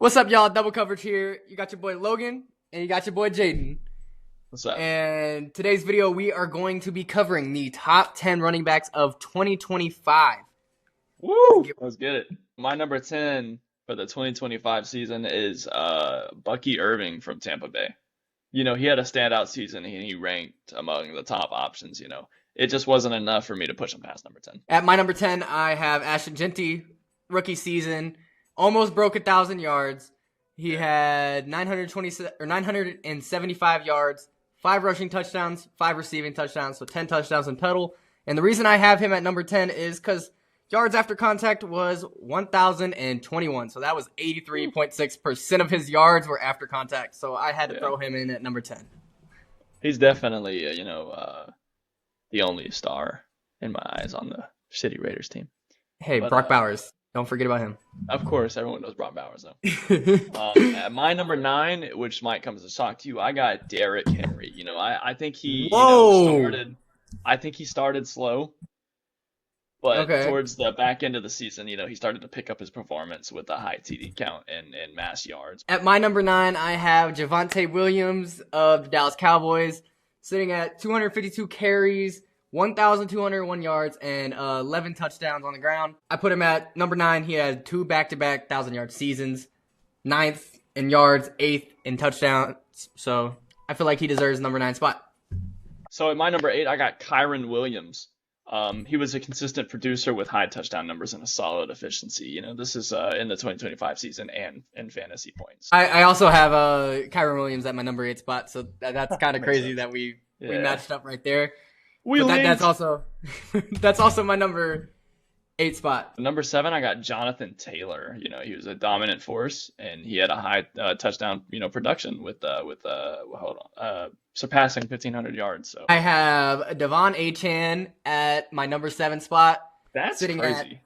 What's up, y'all? Double coverage here. You got your boy Logan, and you got your boy Jaeden. What's up? And today's video, we are going to be covering the top 10 running backs of 2025. Woo! Let's get it. My number 10 for the 2025 season is Bucky Irving from Tampa Bay. You know, he had a standout season and he ranked among the top options, you know. It just wasn't enough for me to push him past number 10. At my number 10, I have Ashton Genty, rookie season, almost broke 1,000 yards. He had 975 yards, 5 rushing touchdowns, 5 receiving touchdowns, so 10 touchdowns in total. And the reason I have him at number 10 is because yards after contact was 1,021. So that was 83.6% of his yards were after contact. So I had to throw him in at number 10. He's definitely, the only star in my eyes on the shitty Raiders team. Hey, but, Brock Bowers. Don't forget about him. Of course, everyone knows Brock Bowers, though. At my number 9, which might come as a shock to you, I got Derrick Henry. You know, I think he started. I think he started slow, but towards the back end of the season, you know, he started to pick up his performance with a high TD count and mass yards. At my number 9, I have Javonte Williams of the Dallas Cowboys, sitting at 252 carries, 1,201 yards, and 11 touchdowns on the ground. I put him at number 9. He had 2 back-to-back 1,000-yard seasons, 9th in yards, 8th in touchdowns. So I feel like he deserves the number 9 spot. So at my number 8, I got Kyron Williams. He was a consistent producer with high touchdown numbers and a solid efficiency. You know, this is in the 2025 season and in fantasy points. I also have Kyron Williams at my number 8 spot, so that's kind of crazy that we matched up right there. That's also my number 8 spot. Number 7, I got Jonathan Taylor. You know, he was a dominant force, and he had a high touchdown, production with surpassing 1,500 yards. So I have Devon Achane at my number 7 spot. That's crazy.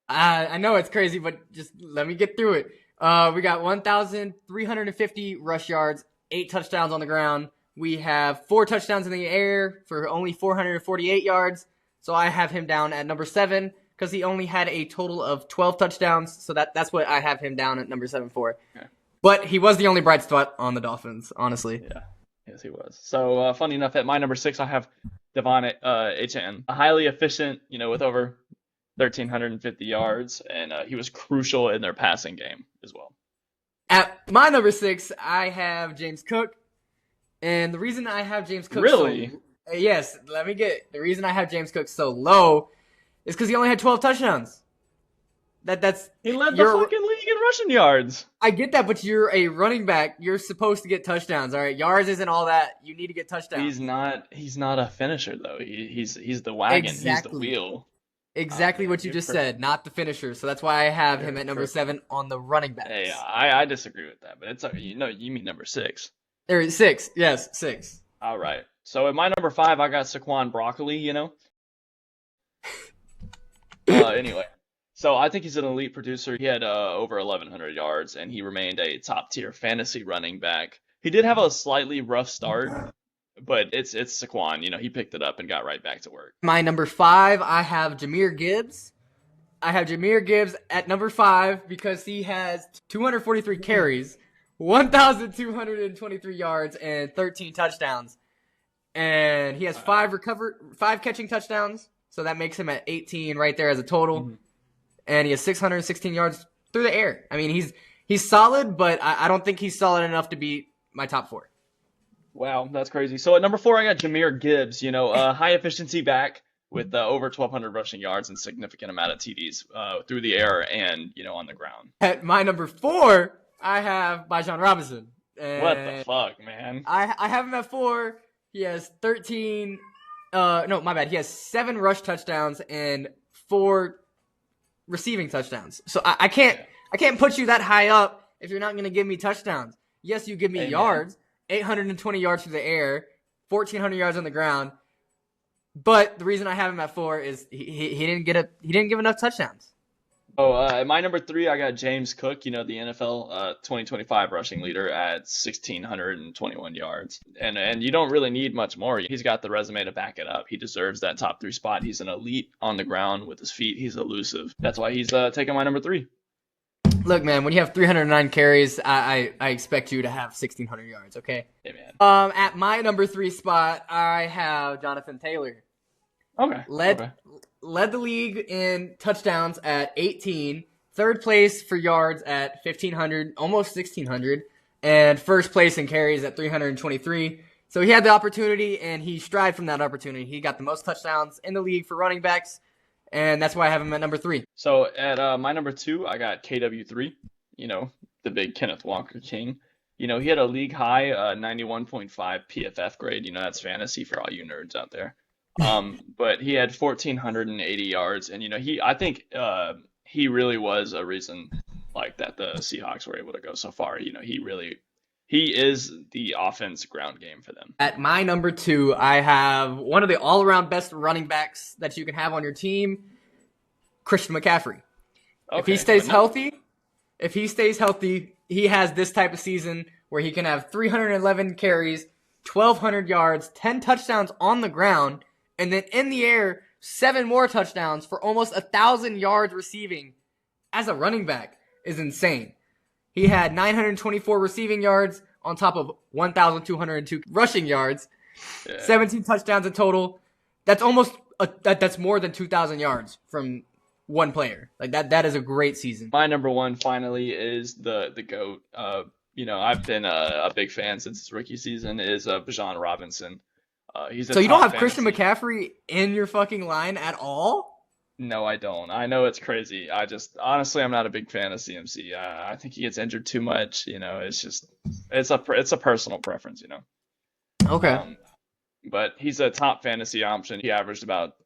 I know it's crazy, but just let me get through it. We got 1,350 rush yards, 8 touchdowns on the ground. We have 4 touchdowns in the air for only 448 yards. So I have him down at number 7 because he only had a total of 12 touchdowns. So that's what I have him down at number 7 for. Okay. But he was the only bright spot on the Dolphins, honestly. Yeah, yes, he was. So funny enough, at my number 6, I have Devon Achane, a highly efficient, with over 1,350 yards, and he was crucial in their passing game as well. At my number 6, I have James Cook. And the reason I have James Cook the reason I have James Cook so low is because he only had 12 touchdowns. He led the fucking league in rushing yards. I get that, but you're a running back. You're supposed to get touchdowns, all right? Yards isn't all that. You need to get touchdowns. He's not a finisher though. He's the wagon. Exactly. He's the wheel. Exactly what you just said, not the finisher. So that's why I have him at number 7 on the running backs. Hey, I disagree with that, but it's you mean number 6. There is 6. Yes, 6. All right. So at my number 5, I got Saquon Broccoli, Anyway, so I think he's an elite producer. He had over 1,100 yards, and he remained a top-tier fantasy running back. He did have a slightly rough start, but it's Saquon. He picked it up and got right back to work. My number 5, I have Jahmyr Gibbs. I have Jahmyr Gibbs at number 5 because he has 243 carries, 1,223 yards, and 13 touchdowns. And he has 5 catching touchdowns, so that makes him at 18 right there as a total. Mm-hmm. And he has 616 yards through the air. I mean, he's solid, but I don't think he's solid enough to beat my top 4. Wow, that's crazy. So at number 4, I got Jahmyr Gibbs, a high efficiency back with over 1,200 rushing yards and significant amount of TDs through the air and, on the ground. At my number 4, I have Bijan Robinson. And what the fuck, man? I have him at 4. He has 13. He has 7 rush touchdowns and 4 receiving touchdowns. So I can't put you that high up if you're not going to give me touchdowns. Yes, you give me yards, 820 yards through the air, 1,400 yards on the ground. But the reason I have him at 4 is he didn't give enough touchdowns. At my number 3, I got James Cook, the NFL 2025 rushing leader at 1,621 yards. And you don't really need much more. He's got the resume to back it up. He deserves that top 3 spot. He's an elite on the ground with his feet. He's elusive. That's why he's taking my number 3. Look, man, when you have 309 carries, I expect you to have 1,600 yards, okay? Yeah, man. At my number 3 spot, I have Jonathan Taylor. Okay. Led the league in touchdowns at 18, third place for yards at 1,500, almost 1,600, and first place in carries at 323. So he had the opportunity, and he strived from that opportunity. He got the most touchdowns in the league for running backs, and that's why I have him at number 3. So at my number 2, I got KW3, the big Kenneth Walker King. He had a league high 91.5 PFF grade. That's fantasy for all you nerds out there. But he had 1,480 yards, and I think he really was a reason like that the Seahawks were able to go so far. He is the offense ground game for them. At my number 2, I have one of the all-around best running backs that you can have on your team, Christian McCaffrey. Okay, if he stays healthy, he has this type of season where he can have 311 carries, 1,200 yards, 10 touchdowns on the ground, and then in the air, 7 more touchdowns for almost 1,000 yards receiving as a running back is insane. He had 924 receiving yards on top of 1,202 rushing yards, 17 touchdowns in total. That's that's more than 2,000 yards from one player. Like that is a great season. My number 1 finally is the GOAT. I've been a big fan since his rookie season, is Bijan Robinson. So you don't have Christian McCaffrey in your fucking line at all? No, I don't. I know it's crazy. Honestly, I'm not a big fan of CMC. I think he gets injured too much. It's a personal preference. Okay. But he's a top fantasy option. He averaged about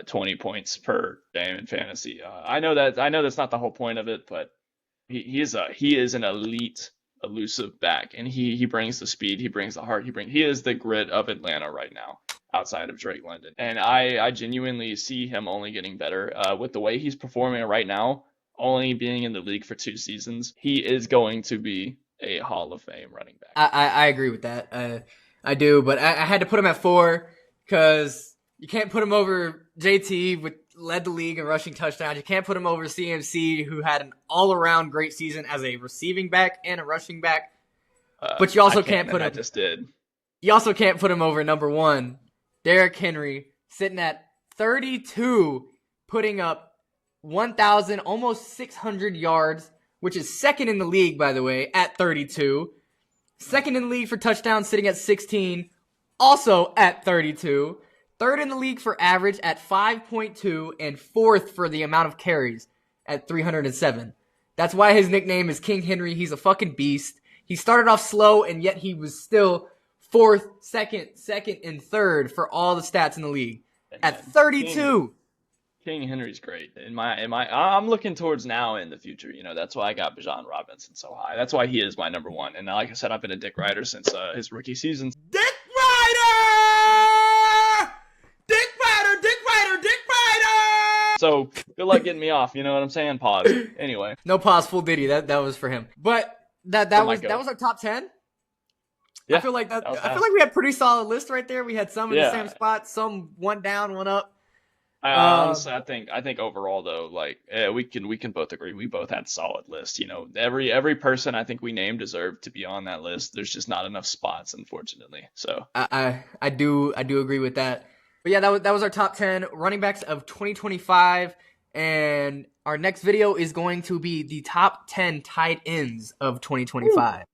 20 points per game in fantasy. I know that's not the whole point of it, but he is an elite, elusive back, and he brings the speed, he brings the heart, he is the grit of Atlanta right now, outside of Drake London. And I genuinely see him only getting better with the way he's performing right now. Only being in the league for 2 seasons, he is going to be a Hall of Fame running back. I agree with that. I do, but I had to put him at 4 because you can't put him over JT, with led the league in rushing touchdowns. You can't put him over CMC, who had an all-around great season as a receiving back and a rushing back. But you also can't put him. I just did. You also can't put him over number 1, Derrick Henry, sitting at 32, putting up 1,000, almost 600 yards, which is second in the league, by the way, at 32. Second in the league for touchdowns, sitting at 16, also at 32. Third in the league for average at 5.2, and fourth for the amount of carries at 307. That's why his nickname is King Henry. He's a fucking beast. He started off slow, and yet he was still 4th, 2nd, and 3rd for all the stats in the league at 32. King Henry's great. I'm looking towards now in the future. That's why I got Bijan Robinson so high. That's why he is my number 1. And like I said, I've been a Dick Rider since his rookie season. Dick Rider! Dick Rider! Dick Rider! Dick Rider! So good luck getting me off. You know what I'm saying? Pause. Anyway. No pause. Full Diddy. That was for him. But that was our top 10. Yeah, I feel like we had a pretty solid list right there. We had some in the same spot, some one down, one up. Honestly, I think overall though, we can both agree we both had solid lists. Every person I think we named deserved to be on that list. There's just not enough spots, unfortunately. So I do agree with that. But yeah, that was our top 10 running backs of 2025, and our next video is going to be the top 10 tight ends of 2025. Ooh.